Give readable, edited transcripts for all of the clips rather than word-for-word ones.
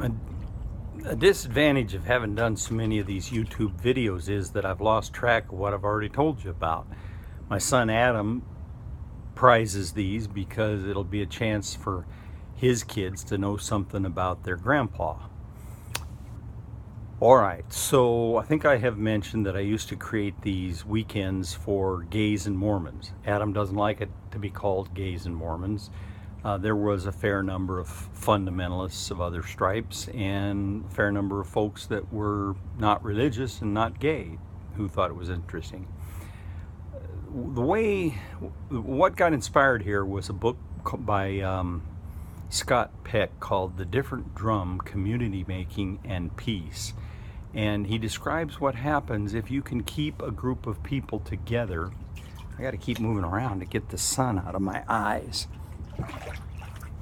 A disadvantage of having done so many of these YouTube videos is that I've lost track of what I've already told you about. My son Adam prizes these because it'll be a chance for his kids to know something about their grandpa. Alright, so I think I have mentioned that I used to create these weekends for gays and Mormons. Adam doesn't like it to be called gays and Mormons. There was a fair number of fundamentalists of other stripes and a fair number of folks that were not religious and not gay who thought it was interesting. What got inspired here was a book by Scott Peck called The Different Drum, Community Making and Peace. And he describes what happens if you can keep a group of people together. I got to keep moving around to get the sun out of my eyes.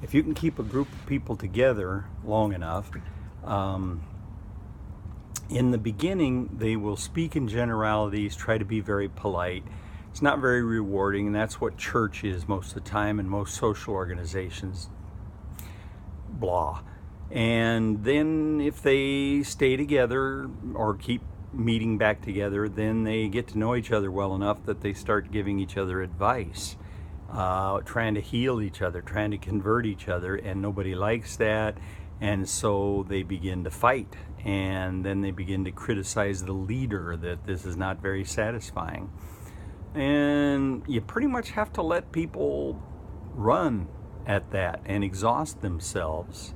If you can keep a group of people together long enough, in the beginning they will speak in generalities, try to be very polite. It's not very rewarding, and that's what church is most of the time, and most social organizations. Blah. And then if they stay together or keep meeting back together, then they get to know each other well enough that they start giving each other advice, trying to heal each other, trying to convert each other, and nobody likes that, and so they begin to fight, and then they begin to criticize the leader that this is not very satisfying. And you pretty much have to let people run at that and exhaust themselves.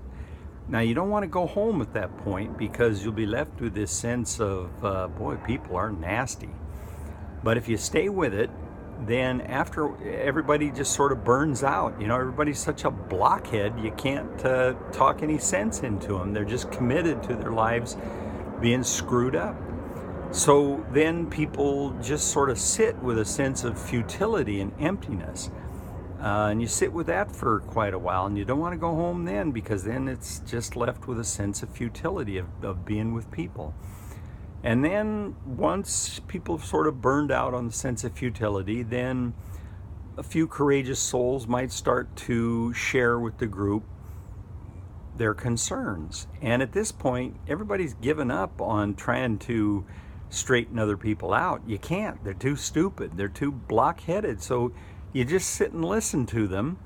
Now, you don't want to go home at that point because you'll be left with this sense of, boy, people are nasty. But if you stay with it, then after everybody just sort of burns out. You know, everybody's such a blockhead, you can't talk any sense into them. They're just committed to their lives being screwed up. So then people just sort of sit with a sense of futility and emptiness. And you sit with that for quite a while, and you don't want to go home then, because then it's just left with a sense of futility of being with people. And then once people have sort of burned out on the sense of futility, then a few courageous souls might start to share with the group their concerns. And at this point, everybody's given up on trying to straighten other people out. You can't. They're too stupid. They're too blockheaded. So you just sit and listen to them,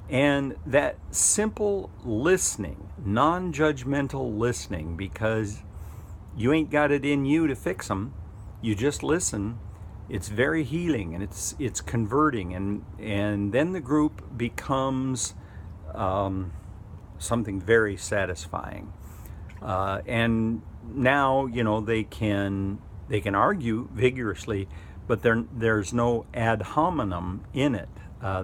and that simple listening, non-judgmental listening, because you ain't got it in you to fix them, you just listen. It's very healing, and it's converting, and then the group becomes something very satisfying. And now, you know, they can argue vigorously, but there's no ad hominem in it.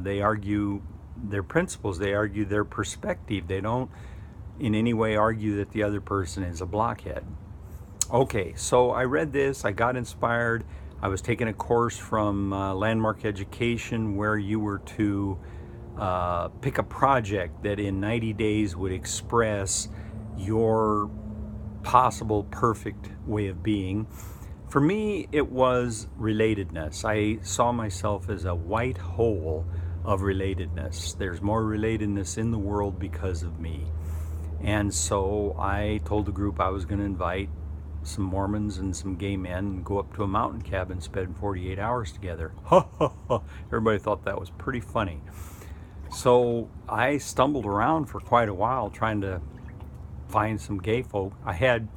They argue their principles, they argue their perspective. They don't in any way argue that the other person is a blockhead. Okay, so I read this, I got inspired. I was taking a course from Landmark Education where you were to pick a project that in 90 days would express your possible perfect way of being. For me, it was relatedness. I saw myself as a white hole of relatedness. There's more relatedness in the world because of me. And so I told the group I was going to invite some Mormons and some gay men and go up to a mountain cabin, spend 48 hours together. Everybody thought that was pretty funny. So I stumbled around for quite a while trying to find some gay folk. I had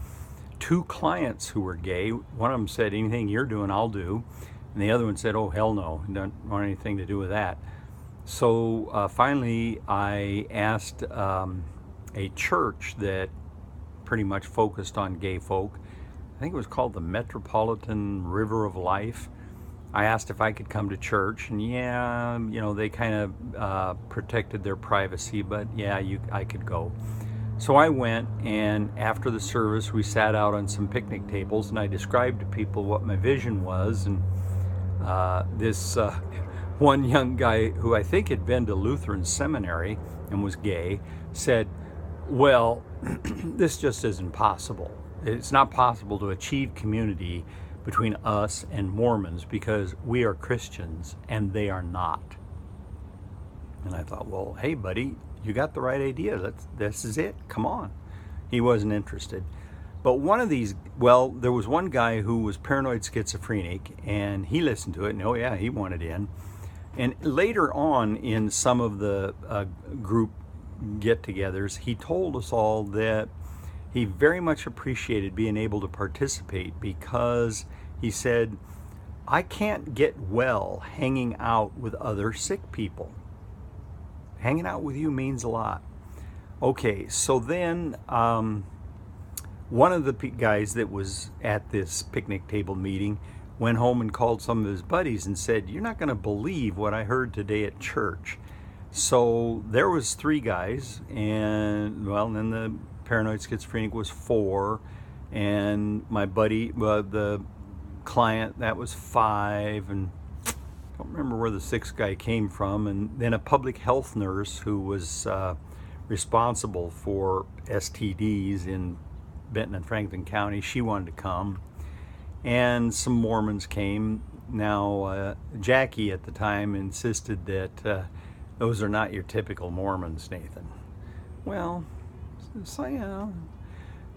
two clients who were gay. One of them said, anything you're doing, I'll do. And the other one said, oh, hell no, don't want anything to do with that. So finally, I asked a church that pretty much focused on gay folk. I think it was called the Metropolitan River of Life. I asked if I could come to church, and yeah, you know, they kind of protected their privacy, but yeah, I could go. So I went, and after the service, we sat out on some picnic tables, and I described to people what my vision was. And this one young guy who I think had been to Lutheran seminary and was gay said, well, this just isn't possible. It's not possible to achieve community between us and Mormons because we are Christians and they are not. And I thought, well, hey, buddy, you got the right idea. This is it. Come on. He wasn't interested. But one of these, well, there was one guy who was paranoid schizophrenic, and he listened to it, and oh yeah, he wanted in. And later on in some of the group get-togethers, he told us all that he very much appreciated being able to participate because he said, I can't get well hanging out with other sick people. Hanging out with you means a lot. Okay, so then one of the guys that was at this picnic table meeting went home and called some of his buddies and said, you're not going to believe what I heard today at church. So there was 3 guys, and well, then the paranoid schizophrenic was 4, and my buddy, the client, that was 5, and I don't remember where the 6th guy came from, and then a public health nurse who was responsible for STDs in Benton and Franklin County. She wanted to come, and some Mormons came. Now Jackie at the time insisted that those are not your typical Mormons, Nathan. Well, so yeah.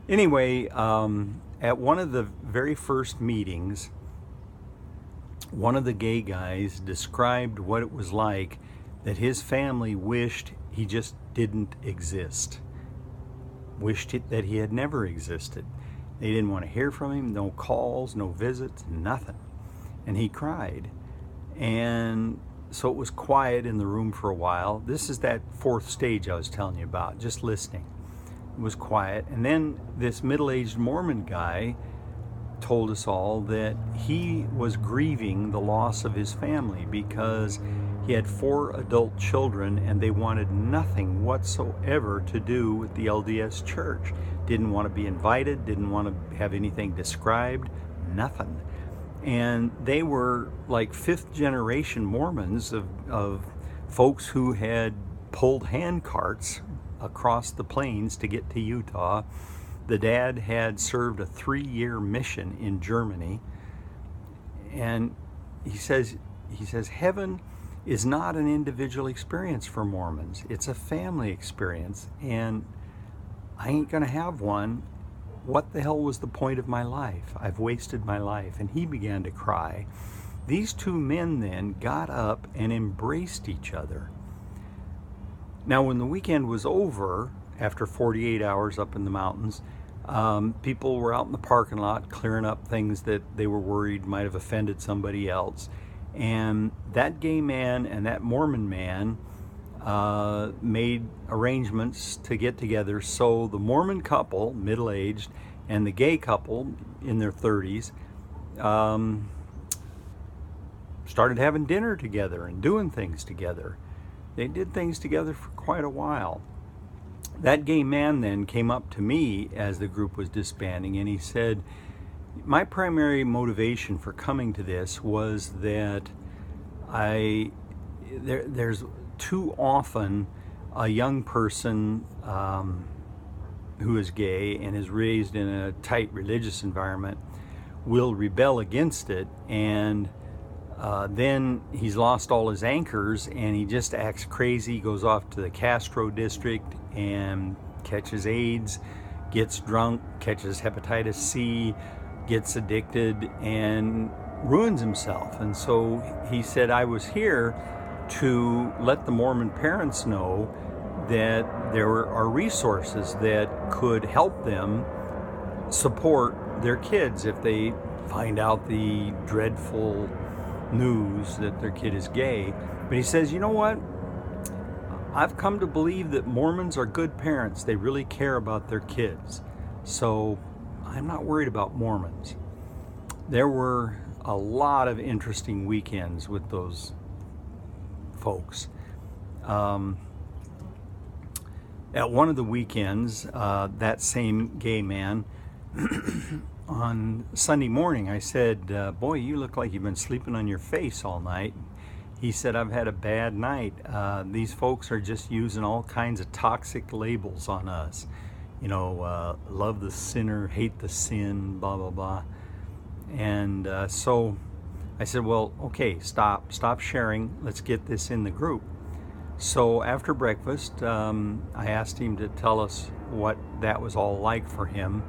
Anyway, at one of the very first meetings, one of the gay guys described what it was like that his family wished he just didn't exist. Wished that he had never existed. They didn't want to hear from him, no calls, no visits, nothing. And he cried. And so it was quiet in the room for a while. This is that 4th stage I was telling you about, just listening. It was quiet. And then this middle-aged Mormon guy told us all that he was grieving the loss of his family because he had 4 adult children and they wanted nothing whatsoever to do with the LDS church. Didn't want to be invited, didn't want to have anything described, nothing. And they were like 5th generation Mormons of folks who had pulled hand carts across the plains to get to Utah. The dad had served a 3-year mission in Germany. And he says heaven is not an individual experience for Mormons. It's a family experience, and I ain't gonna have one. What the hell was the point of my life? I've wasted my life. And he began to cry. These 2 men then got up and embraced each other. Now, when the weekend was over, after 48 hours up in the mountains, people were out in the parking lot clearing up things that they were worried might have offended somebody else. And that gay man and that Mormon man made arrangements to get together. So the Mormon couple, middle-aged, and the gay couple in their 30s started having dinner together and doing things together. They did things together for quite a while. That gay man then came up to me as the group was disbanding, and he said, my primary motivation for coming to this was that there's too often a young person who is gay and is raised in a tight religious environment will rebel against it, and then he's lost all his anchors and he just acts crazy, goes off to the Castro district and catches AIDS, gets drunk, catches hepatitis C, gets addicted, and ruins himself. And so he said, I was here to let the Mormon parents know that there are resources that could help them support their kids if they find out the dreadful news that their kid is gay. But he says, you know what? I've come to believe that Mormons are good parents. They really care about their kids. So I'm not worried about Mormons. There were a lot of interesting weekends with those folks. At one of the weekends, that same gay man, on Sunday morning, I said, boy, you look like you've been sleeping on your face all night. He said, I've had a bad night. These folks are just using all kinds of toxic labels on us. You know, love the sinner, hate the sin, blah, blah, blah. And so I said, well, okay, stop sharing. Let's get this in the group. So after breakfast, I asked him to tell us what that was all like for him.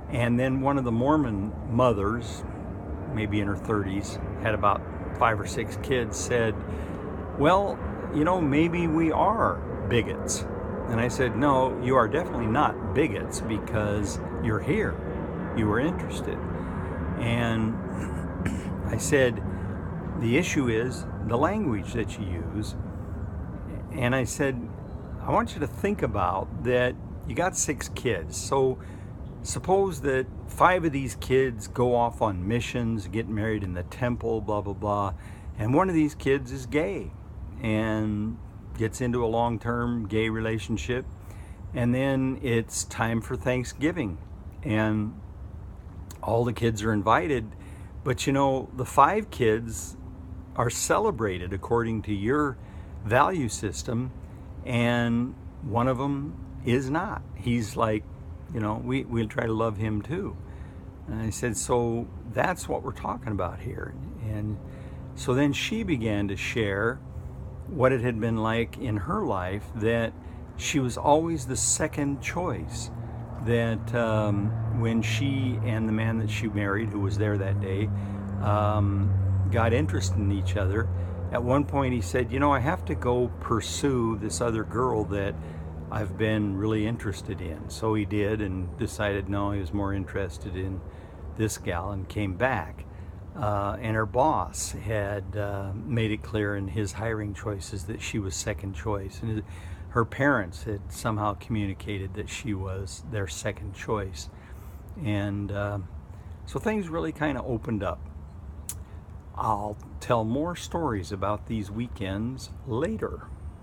And then one of the Mormon mothers, maybe in her 30s, had about 5 or 6 kids, said, well, maybe we are bigots. And I said, no, you are definitely not bigots because you're here. You were interested. And I said, the issue is the language that you use. And I said, I want you to think about that you got 6 kids. So suppose that 5 of these kids go off on missions, get married in the temple, blah, blah, blah. And one of these kids is gay and gets into a long-term gay relationship. And then it's time for Thanksgiving. And all the kids are invited. But the 5 kids are celebrated according to your value system, and one of them is not. He's like, we'll try to love him too. And I said, so that's what we're talking about here. And so then she began to share what it had been like in her life, that she was always the second choice. That when she and the man that she married, who was there that day, got interested in each other, at one point he said, I have to go pursue this other girl that I've been really interested in. So he did, and decided no, he was more interested in this gal, and came back. And her boss had made it clear in his hiring choices that she was second choice. And her parents had somehow communicated that she was their second choice. And so things really kind of opened up. I'll tell more stories about these weekends later.